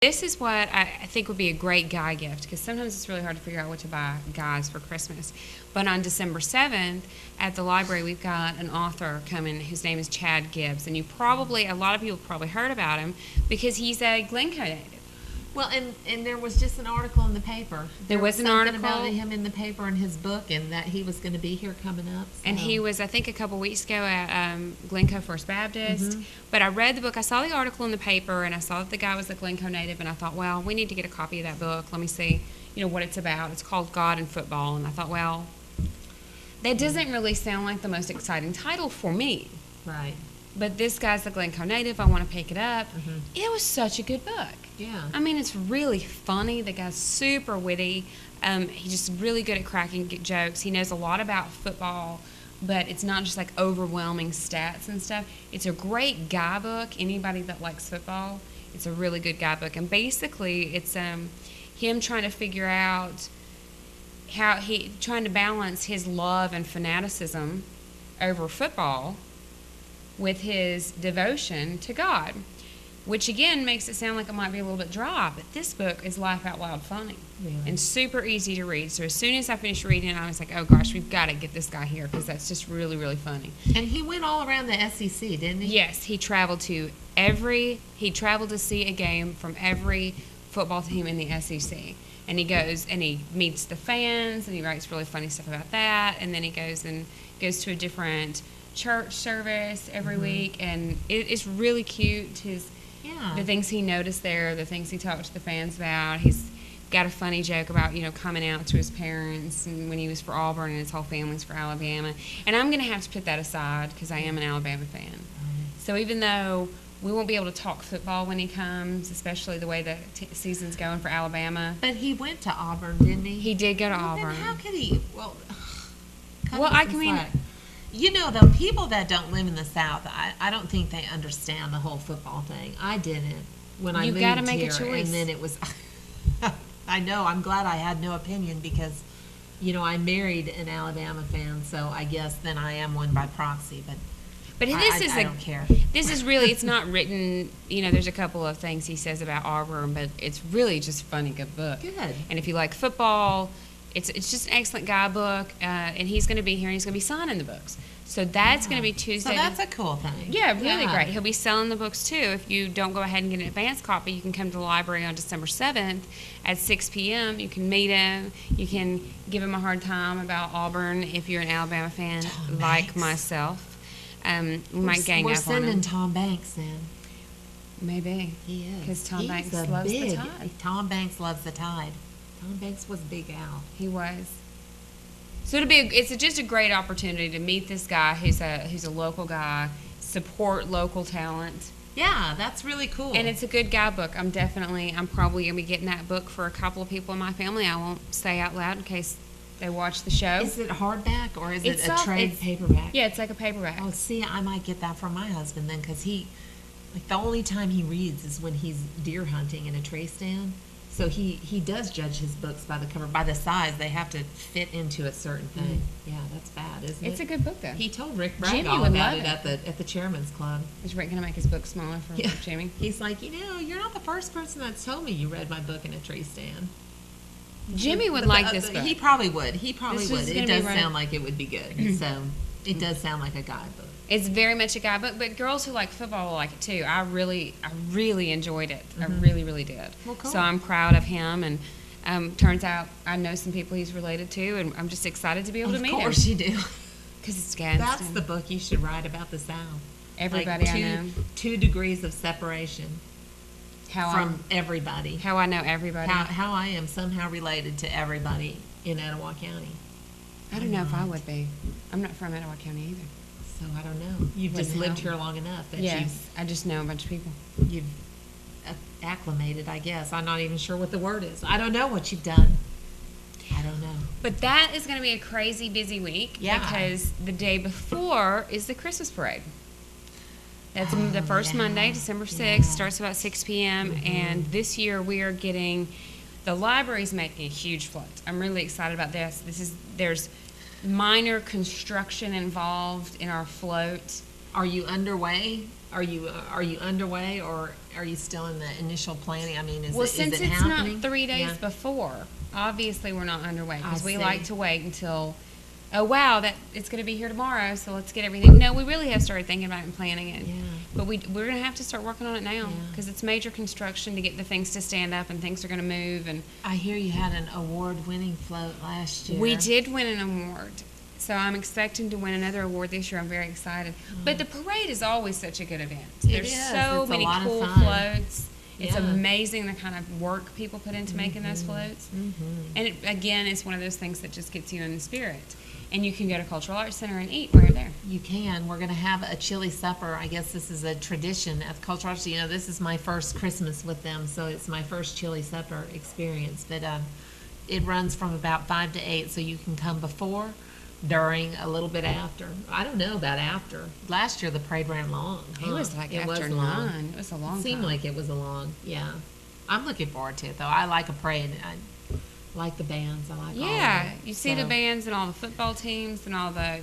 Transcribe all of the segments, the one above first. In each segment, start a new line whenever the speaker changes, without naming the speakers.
This is what I think would be a great guy gift, because sometimes it's really hard to figure out what to buy guys for Christmas. But on December 7th at the library, we've got an author coming whose name is Chad Gibbs. And a lot of people probably heard about him because he's a Glencoe native.
Well, and there was just an article in the paper.
There was an article
about him in the paper in his book, and that he was going to be here coming up. So.
And he was, I think, a couple weeks ago at Glencoe First Baptist. Mm-hmm. But I read the book. I saw the article in the paper, and I saw that the guy was a Glencoe native, and I thought, well, we need to get a copy of that book. Let me see, what it's about. It's called God and Football, and I thought, well, that doesn't really sound like the most exciting title for me.
Right.
But this guy's a Glencoe native. I want to pick it up.
Mm-hmm.
It was such a good book.
Yeah.
I mean, it's really funny. The guy's super witty. He's just really good at cracking jokes. He knows a lot about football, but it's not just like overwhelming stats and stuff. It's a great guy book. Anybody that likes football, it's a really good guy book. And basically, it's him trying to figure out trying to balance his love and fanaticism over football with his devotion to God, which again makes it sound like it might be a little bit dry, but this book is laugh out loud funny.
Really?
And super easy to read. So as soon as I finished reading it, I was like, oh gosh, we've got to get this guy here because that's just really, really funny.
And he went all around the SEC, didn't he?
Yes, he traveled to see a game from every football team in the SEC. And he goes and he meets the fans and he writes really funny stuff about that. And then he goes to a different church service every week, and it's really cute. The things he noticed there, the things he talked to the fans about. He's got a funny joke about coming out to his parents and when he was for Auburn and his whole family's for Alabama. And I'm going to have to put that aside because I am an Alabama fan. So even though we won't be able to talk football when he comes, especially the way the season's going for Alabama.
But he went to Auburn, didn't he?
He did go to Auburn.
Then how could he? Well, the people that don't live in the South, I don't think they understand the whole football thing. I didn't when I moved here.
You've got to make a choice.
And then it was, I know, I'm glad I had no opinion because, I married an Alabama fan, so I guess then I am one by proxy. But I don't care.
This is really, it's not written, there's a couple of things he says about Auburn, but it's really just a funny, good book.
Good.
And if you like football, it's just an excellent guidebook, and he's going to be here, and he's going to be signing the books. So that's going to be Tuesday.
So that's a cool thing.
Yeah, really great. He'll be selling the books, too. If you don't go ahead and get an advance copy, you can come to the library on December 7th at 6 p.m. You can meet him. You can give him a hard time about Auburn if you're an Alabama fan like myself. We might gang up on him. We're
sending Tom Banks then.
Maybe.
He is.
Because Tom Banks loves the Tide.
Tom Banks loves the Tide. Tom Banks was Big Al.
He was. So it's just a great opportunity to meet this guy who's a local guy, support local talent.
Yeah, that's really cool.
And it's a good guidebook. I'm probably going to be getting that book for a couple of people in my family. I won't say out loud in case they watch the show.
Is it hardback or is it a trade paperback?
Yeah, it's like a paperback.
Oh, see, I might get that from my husband then because the only time he reads is when he's deer hunting in a tree stand. So he does judge his books by the cover, by the size. They have to fit into a certain thing. Mm-hmm. Yeah, that's bad, isn't it?
It's a good book, though.
He told Rick Bragg all about it at the chairman's club.
Is Rick going to make his book smaller for Jimmy?
He's like, you're not the first person that's told me you read my book in a tree stand.
Jimmy would like this book.
He probably would. It does sound like it would be good. So it does sound like a guidebook.
It's very much a guidebook, but girls who like football will like it too. I really enjoyed it.
Mm-hmm.
I really, really did.
Well, cool.
So I'm proud of him, and turns out I know some people he's related to, and I'm just excited to be able to meet him.
Of course you do.
Because it's Gadsden.
That's the book you should write about the South.
Everybody I know.
2 degrees of separation from everybody.
How I know everybody.
How I am somehow related to everybody in Etowah County.
I don't know if I would be. I'm not from Etowah County either.
So I don't know. You've just lived here long enough that
I just know a bunch of people.
You've acclimated, I guess. I'm not even sure what the word is. I don't know what you've done. I don't know.
But that is going to be a crazy busy week because the day before is the Christmas parade. That's the first Monday, December 6th. Starts about 6 p.m. Mm-hmm. And this year we are getting the library's making a huge float. I'm really excited about this. There's minor construction involved in our float.
Are you underway Are you underway, or are you still in the initial planning? I mean,
Since
is it
it's
happening?
not 3 days
Yeah.
before, obviously we're not underway because
I
we
see.
like to wait until, oh wow, that it's going to be here tomorrow, so let's get everything. No, we really have started thinking about it and planning it.
Yeah.
But we're going to have to start working on it now
Yeah.
because it's major construction to get the things to stand up and things are going to move. And
I hear you had an award-winning float last year.
we did win an award. So I'm expecting to win another award this year. I'm very excited. But the parade is always such a good event. There's so
It's a
many
lot of
cool
fun.
floats. It's
Yeah.
amazing the kind of work people put into making those floats.
Mm-hmm.
And again, it's one of those things that just gets you in the spirit. And you can go to Cultural Arts Center and eat while you're there.
You can. We're going to have a chili supper. I guess this is a tradition at Cultural Arts. You know, this is my first Christmas with them, so it's my first chili supper experience. But it runs from about 5 to 8, so you can come before, during, a little bit after. I don't know about after. Last year the parade ran long.
It was like after
long.
9. It was a long
It seemed
time.
like it was a long, yeah. I'm looking forward to it, though. I like a parade. I like the bands. I like all of
Yeah,
it.
you see the
So,
bands and all the football teams and all the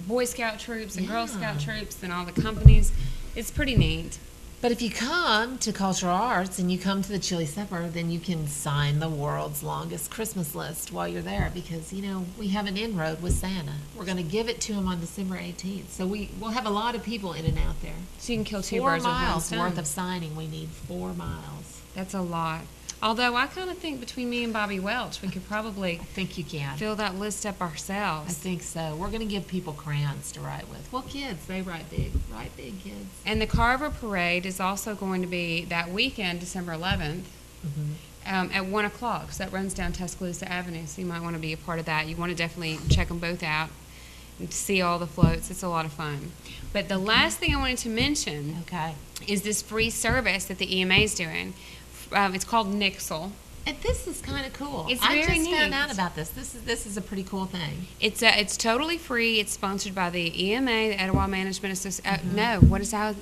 Boy Scout troops and Girl
Yeah.
Scout troops and all the companies. It's pretty neat.
But if you come to Cultural Arts and you come to the Chili Supper, then you can sign the world's longest Christmas list while you're there because, you know, we have an inroad with Santa. We're going to give it to him on December 18th. So we'll have a lot of people in and out there.
So you can kill 2
4
birds with one
miles
stone.
worth of signing. We need 4 miles.
That's a lot. Although I kind of think between me and Bobby Welch, we could probably
I think you can.
fill that list up
I
ourselves.
think so. We're going to give people crayons to write with. Well, kids, they write big. Write big, kids.
And the Carver Parade is also going to be that weekend, December 11th, at 1 o'clock. So that runs down Tuscaloosa Avenue, so you might want to be a part of that. You want to definitely check them both out and see all the floats. It's a lot of fun. But the last thing I wanted to mention
Okay.
is this free service that the EMA is doing. It's called Nixle.
And this is kind of cool.
It's
I
very
just found
neat.
out about this. This is a pretty cool thing.
It's totally free. It's sponsored by the EMA, the Etowah Management Association. No, what is that?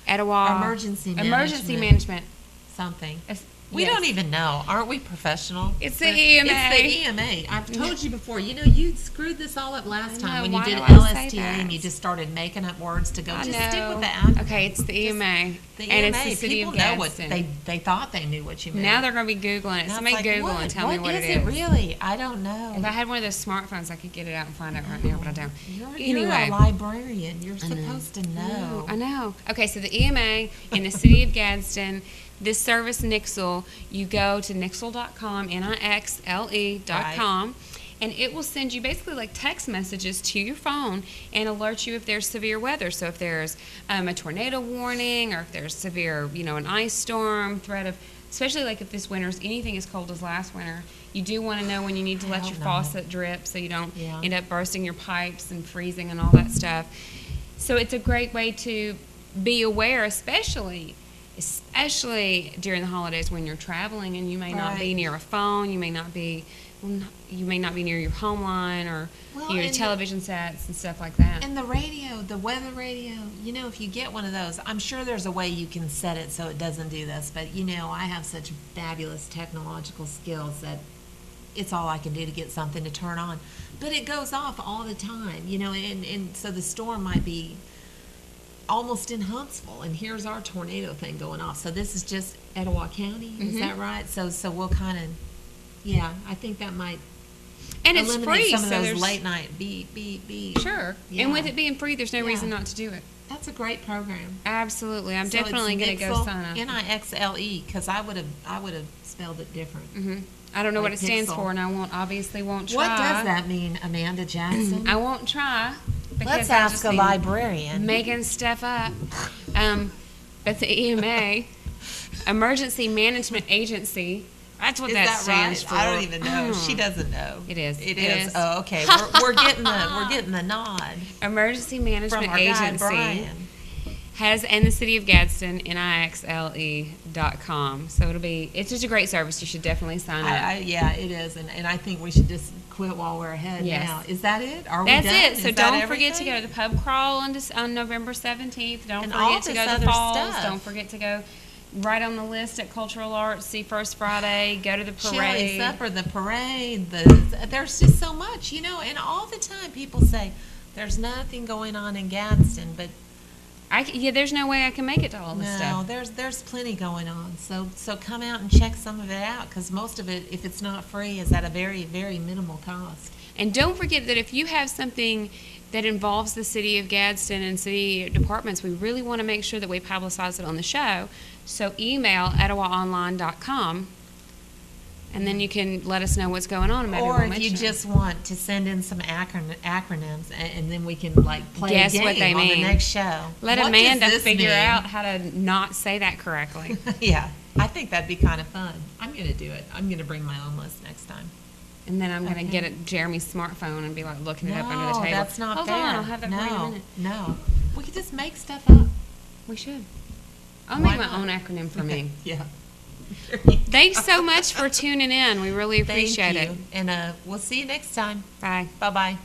Etowah
Emergency
Emergency
management.
Management.
Something.
Yes.
We don't even know. Aren't we professional?
It's the EMA.
It's the EMA. I've told you before. You know, you screwed this all up last
I
time
know.
when you
Why
did
do I say
LSTA
that?
and you just started making up words to go.
I
Just
know.
stick with the acronym.
Okay, it's the EMA.
The
and
EMA.
it's the city
People
of
know what
Gadsden.
they thought they knew what you meant.
Now they're going to be Googling it.
Now
Somebody
it's like,
Google
what?
and tell me what it
is
is.
really? I don't know.
If I had one of those smartphones, I could get it out and find out right now, but I don't.
You're
Anyway.
a librarian. You're supposed to know.
I know. Okay, so the EMA in the city of Gadsden, this service Nixle, you go to nixle.com, Nixle.com, and it will send you basically like text messages to your phone and alert you if there's severe weather. So if there's a tornado warning or if there's severe, an ice storm, threat of, especially like if this winter's anything as cold as last winter, you do want to know when you need to let your faucet drip so you don't end up bursting your pipes and freezing and all that stuff. So it's a great way to be aware, especially during the holidays when you're traveling and you may not be near a phone, you may not be near your home line or your television sets and stuff like that.
And the radio, the weather radio, if you get one of those, I'm sure there's a way you can set it so it doesn't do this, but I have such fabulous technological skills that it's all I can do to get something to turn on. But it goes off all the time, and so the storm might be almost in Huntsville, and here's our tornado thing going off. So this is just Etowah County, is that right? So we'll kind of, I think that might
and it's
eliminate
free,
some of
so
those
there's
late night beep.
Sure,
Yeah.
and with it being free, there's no reason not to do it.
That's a great program.
Absolutely, I'm
So
definitely
it's
going to go sign up.
Nixle, because I would have spelled it different.
I don't know what
like
it stands
pixel.
for, and I obviously won't try.
What does that mean, Amanda Jackson?
I won't try. because
Let's
I'll
ask
just
a
be
librarian.
Making stuff up. But the EMA, Emergency Management Agency, that's what
Is
that
that
stands
right?
for.
I don't even know. She doesn't know.
It is.
It
It
is.
is.
Oh, okay. We're getting the nod
Emergency
from
Management
our guy
Agency
Brian.
has in the city of Gadsden, Nixle.com. So it's just a great service. You should definitely sign up.
Yeah, it is, and I think we should just quit while we're ahead
Yes.
now. Is that it? Are we
That's
done?
it. So
Is that
don't forget to
everything?
go to the pub crawl on November 17th. Don't
And all
forget to
this
go to
other
the falls.
stuff.
Don't forget to go right on the list at Cultural Arts, see First Friday, go to the
Chili
parade.
supper, the parade, there's just so much, and all the time people say there's nothing going on in Gadsden, but
Yeah, there's no way I can make it to all this
No,
stuff.
there's plenty going on. So come out and check some of it out, because most of it, if it's not free, is at a very, very minimal cost.
And don't forget that if you have something that involves the city of Gadsden and city departments, we really want to make sure that we publicize it on the show. So email EttawaOnline.com, and then you can let us know what's going on. And maybe
Or
we'll
if
mention
you
it.
just want to send in some acronyms, and then we can like play
Guess
a game
what they
on the
mean.
next show.
Let
What
Amanda
does this
figure
mean?
out how to not say that correctly.
Yeah, I think that'd be kind of fun. I'm going to do it. I'm going to bring my own list next time.
And then I'm going to
Okay.
get at Jeremy's smartphone and be like looking it up under the table.
That's not
Hold
fair.
on, I'll have that for you in a minute.
No. We could just make stuff up.
We should. I'll
Why
make my
not?
own acronym for me.
Yeah.
Thanks so much for tuning in. We really
Thank
appreciate
you.
it.
And we'll see you next time.
Bye.
Bye-bye.